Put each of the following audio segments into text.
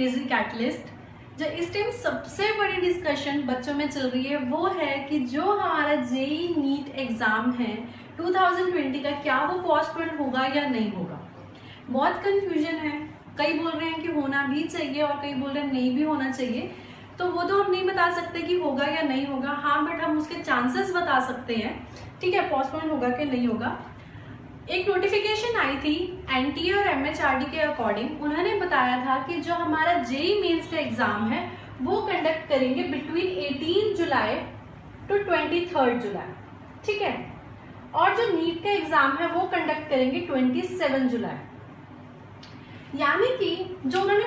Amazing catalyst. जो इस time सबसे बड़ी डिस्कशन बच्चों में चल रही है वो है कि जो हमारा जेई नीट एग्जाम है 2020 का, क्या वो पोस्टपोन होगा या नहीं होगा। बहुत कंफ्यूजन है, कई बोल रहे हैं कि होना भी चाहिए और कई बोल रहे हैं नहीं भी होना चाहिए। तो वो तो हम नहीं बता सकते कि होगा या नहीं होगा, हाँ बट हम उसके चांसेस बता सकते हैं, ठीक है, पोस्टपोन होगा कि नहीं होगा। एक नोटिफिकेशन आई थी एनटीए और एमएचआरडी के अकॉर्डिंग, उन्होंने बताया था कि जो हमारा जेई मेंस का एग्जाम है वो कंडक्ट करेंगे बिटवीन 18 जुलाई टू 23 जुलाई, ठीक है, और जो नीट का एग्जाम है वो कंडक्ट करेंगे 27 जुलाई। यानी कि जो उन्होंने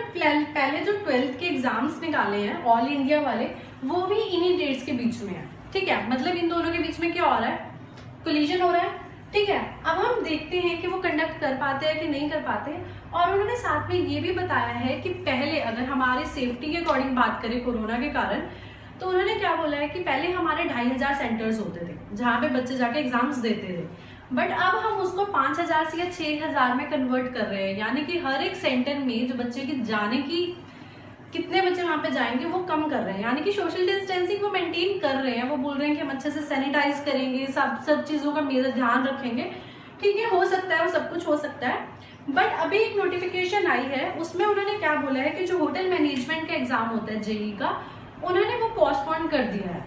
पहले जो 12th के एग्जाम्स निकाले हैं ऑल इंडिया वाले, वो भी इन्हीं डेट्स के बीच में है, ठीक है, मतलब इन दोनों के बीच में क्या हो रहा है, कोलिजन हो रहा है, ठीक है। अब हम देखते हैं कि वो कंडक्ट कर पाते हैं कि नहीं कर पाते। और उन्होंने साथ में ये भी बताया है कि पहले अगर हमारे सेफ्टी के अकॉर्डिंग बात करें कोरोना के कारण, तो उन्होंने क्या बोला है कि पहले हमारे 2500 सेंटर्स होते थे जहाँ पे बच्चे जाके एग्जाम्स देते थे, बट अब हम उसको 5000 से या 6000 में कन्वर्ट कर रहे हैं। यानी कि हर एक सेंटर में जो बच्चे की जाने की कितने बच्चे वहां पे जाएंगे वो कम कर रहे हैं, यानी कि सोशल डिस्टेंसिंग वो मेंटेन कर रहे हैं। वो बोल रहे हैं कि हम अच्छे से सैनिटाइज करेंगे, सब चीजों का मेरा ध्यान रखेंगे, ठीक है, हो सकता है वो सब कुछ हो सकता है। बट अभी एक नोटिफिकेशन आई है, उसमें उन्होंने क्या बोला है कि जो होटल मैनेजमेंट का एग्जाम होता है जेई का, उन्होंने वो पोस्टपोन कर दिया है,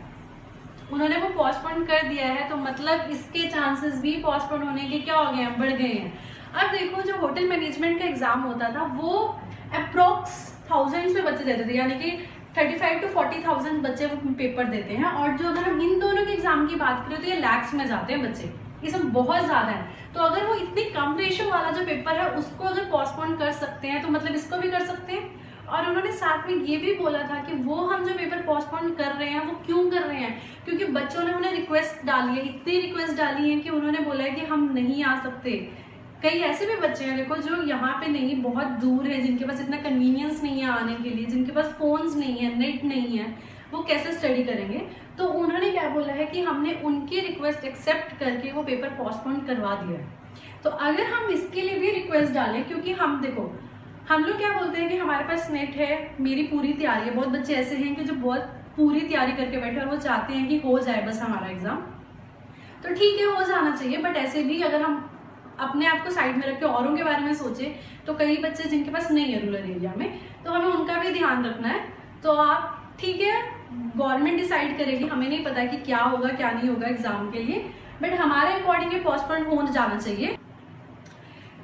उन्होंने वो पोस्टपोन कर दिया है। तो मतलब इसके चांसेस भी पोस्टपोन होने के क्या हो गए हैं, बढ़ गए हैं। अब देखो जो होटल मैनेजमेंट का एग्जाम होता था वो अप्रोक्स थाउजेंड्स में बच्चे देते थे, यानी कि 35 to 40,000 बच्चे वो पेपर देते हैं। और जो अगर हम इन दोनों के एग्जाम की बात करें तो ये लैक्स में जाते हैं बच्चे, ये सब बहुत ज्यादा है। तो अगर वो इतनी कम रेशियो वाला जो पेपर है उसको अगर पोस्टपोन कर सकते हैं तो मतलब इसको भी कर सकते हैं। और उन्होंने साथ में ये भी बोला था कि वो हम जो पेपर पोस्टपोन कर रहे हैं वो क्यों कर रहे हैं, क्योंकि बच्चों ने उन्हें रिक्वेस्ट डाली है, इतनी रिक्वेस्ट डाली है कि उन्होंने बोला है कि हम नहीं आ सकते। कई ऐसे भी बच्चे हैं देखो जो यहाँ पे नहीं, बहुत दूर है, जिनके पास इतना कन्वीनियंस नहीं है आने के लिए, जिनके पास फोन्स नहीं है, नेट नहीं है, वो कैसे स्टडी करेंगे। तो उन्होंने क्या बोला है कि हमने उनकी रिक्वेस्ट एक्सेप्ट करके वो पेपर पोस्टपोन करवा दिया है। तो अगर हम इसके लिए भी रिक्वेस्ट डालें, क्योंकि हम देखो हम लोग क्या बोलते हैं कि हमारे पास नेट है, मेरी पूरी तैयारी है, बहुत बच्चे ऐसे हैं कि जो बहुत पूरी तैयारी करके बैठे और वो चाहते हैं कि हो जाए बस हमारा एग्जाम, तो ठीक है हो जाना चाहिए। बट ऐसे भी अगर हम अपने आप को साइड में रख के औरों के बारे में सोचे तो कई बच्चे जिनके पास नहीं है रूरल एरिया में, तो हमें उनका भी ध्यान रखना है। तो आप ठीक है, गवर्नमेंट डिसाइड करेगी, हमें नहीं पता कि क्या होगा क्या नहीं होगा एग्जाम के लिए, बट हमारे अकॉर्डिंग पोस्टपोन हो जाना चाहिए।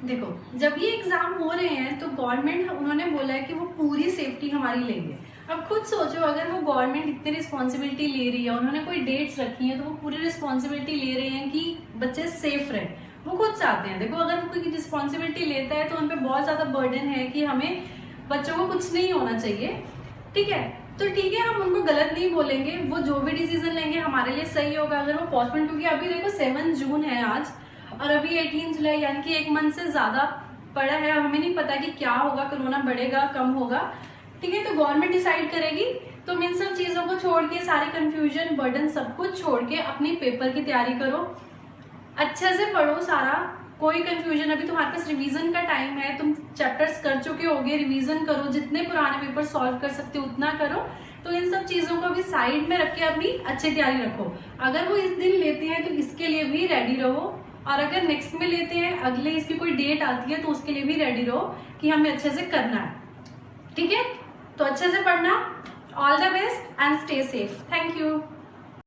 देखो जब ये एग्जाम हो रहे हैं तो गवर्नमेंट, उन्होंने बोला है कि वो पूरी सेफ्टी हमारी लेंगे। अब खुद सोचो अगर वो गवर्नमेंट इतनी रिस्पॉन्सिबिलिटी ले रही है, उन्होंने कोई डेट्स रखी है, तो वो पूरी रिस्पॉन्सिबिलिटी ले रहे हैं कि बच्चे सेफ रहे, वो खुद चाहते हैं। देखो अगर कोई रिस्पॉन्सिबिलिटी लेता है तो उन पर बहुत ज्यादा बर्डन है कि हमें बच्चों को कुछ नहीं होना चाहिए, ठीक है। तो ठीक है, हम उनको गलत नहीं बोलेंगे, वो जो भी डिसीजन लेंगे हमारे लिए सही होगा अगर वो पोस्टपोन, क्योंकि अभी देखो 7 जून है आज और अभी 18 जुलाई, यानी कि 1 मंथ से ज्यादा पड़ा है। हमें नहीं पता कि क्या होगा, कोरोना बढ़ेगा कम होगा, ठीक है। तो गवर्नमेंट डिसाइड करेगी। तो इन सब चीजों को छोड़ के, सारे कंफ्यूजन बर्डन सब कुछ छोड़ के अपनी पेपर की तैयारी करो, अच्छे से पढ़ो सारा, कोई कंफ्यूजन, अभी तुम्हारे पास रिवीजन का टाइम है, तुम चैप्टर्स कर चुके होगे, रिवीजन करो, जितने पुराने पेपर सॉल्व कर सकते हो उतना करो। तो इन सब चीजों को भी साइड में रख के अपनी अच्छी तैयारी रखो। अगर वो इस दिन लेते हैं तो इसके लिए भी रेडी रहो, और अगर नेक्स्ट में लेते हैं, अगले इसकी कोई डेट आती है तो उसके लिए भी रेडी रहो कि हमें अच्छे से करना है, ठीक है। तो अच्छे से पढ़ना, all the best and stay safe, thank you.